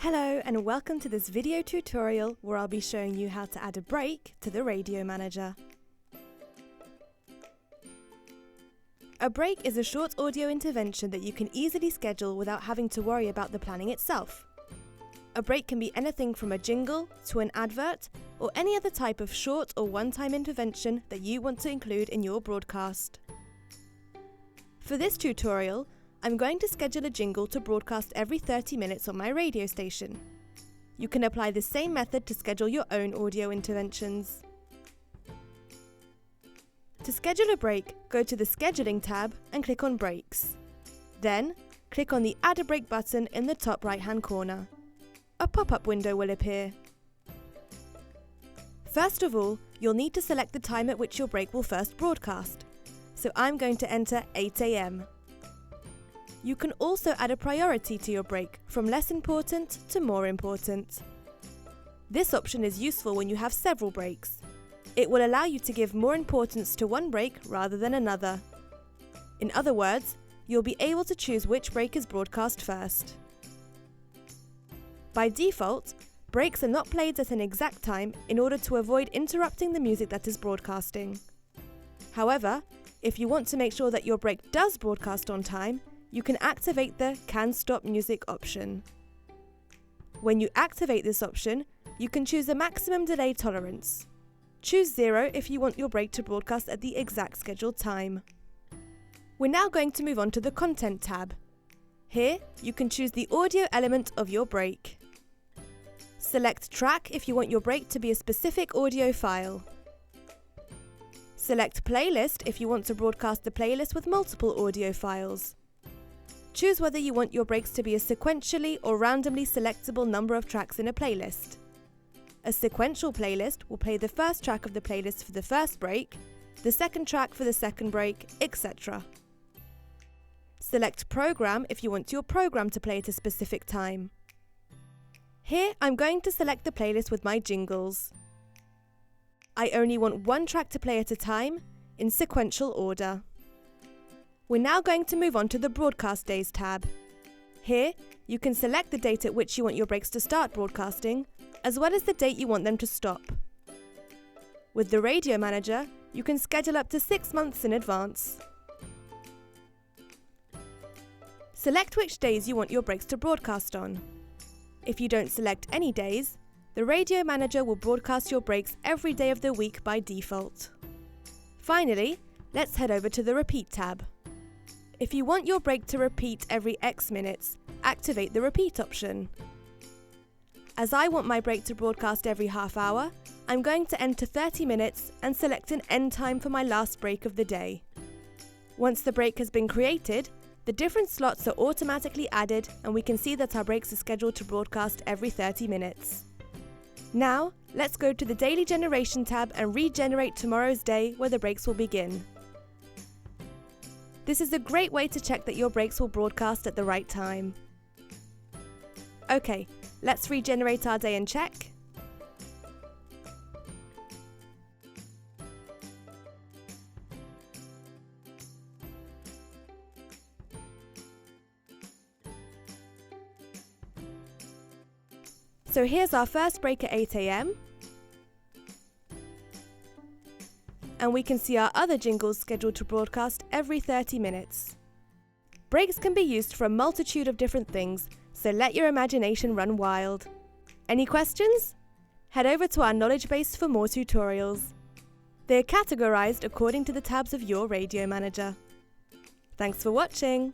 Hello and welcome to this video tutorial where I'll be showing you how to add a break to the Radio Manager. A break is a short audio intervention that you can easily schedule without having to worry about the planning itself. A break can be anything from a jingle to an advert or any other type of short or one-time intervention that you want to include in your broadcast. For this tutorial, I'm going to schedule a jingle to broadcast every 30 minutes on my radio station. You can apply the same method to schedule your own audio interventions. To schedule a break, go to the Scheduling tab and click on Breaks. Then, click on the Add a Break button in the top right-hand corner. A pop-up window will appear. First of all, you'll need to select the time at which your break will first broadcast. So I'm going to enter 8 AM. You can also add a priority to your break, from less important to more important. This option is useful when you have several breaks. It will allow you to give more importance to one break rather than another. In other words, you'll be able to choose which break is broadcast first. By default, breaks are not played at an exact time in order to avoid interrupting the music that is broadcasting. However, if you want to make sure that your break does broadcast on time, you can activate the Can Stop Music option. When you activate this option, you can choose a maximum delay tolerance. Choose 0 if you want your break to broadcast at the exact scheduled time. We're now going to move on to the Content tab. Here, you can choose the audio element of your break. Select Track if you want your break to be a specific audio file. Select Playlist if you want to broadcast the playlist with multiple audio files. Choose whether you want your breaks to be a sequentially or randomly selectable number of tracks in a playlist. A sequential playlist will play the first track of the playlist for the first break, the second track for the second break, etc. Select Program if you want your program to play at a specific time. Here I'm going to select the playlist with my jingles. I only want one track to play at a time, in sequential order. We're now going to move on to the Broadcast Days tab. Here, you can select the date at which you want your breaks to start broadcasting, as well as the date you want them to stop. With the Radio Manager, you can schedule up to 6 months in advance. Select which days you want your breaks to broadcast on. If you don't select any days, the Radio Manager will broadcast your breaks every day of the week by default. Finally, let's head over to the Repeat tab. If you want your break to repeat every X minutes, activate the Repeat option. As I want my break to broadcast every half hour, I'm going to enter 30 minutes and select an end time for my last break of the day. Once the break has been created, the different slots are automatically added and we can see that our breaks are scheduled to broadcast every 30 minutes. Now, let's go to the Daily Generation tab and regenerate tomorrow's day where the breaks will begin. This is a great way to check that your breaks will broadcast at the right time. Okay, let's regenerate our day and check. So here's our first break at 8 AM. And we can see our other jingles scheduled to broadcast every 30 minutes. Breaks can be used for a multitude of different things, so let your imagination run wild. Any questions? Head over to our knowledge base for more tutorials. They are categorized according to the tabs of your Radio Manager. Thanks for watching!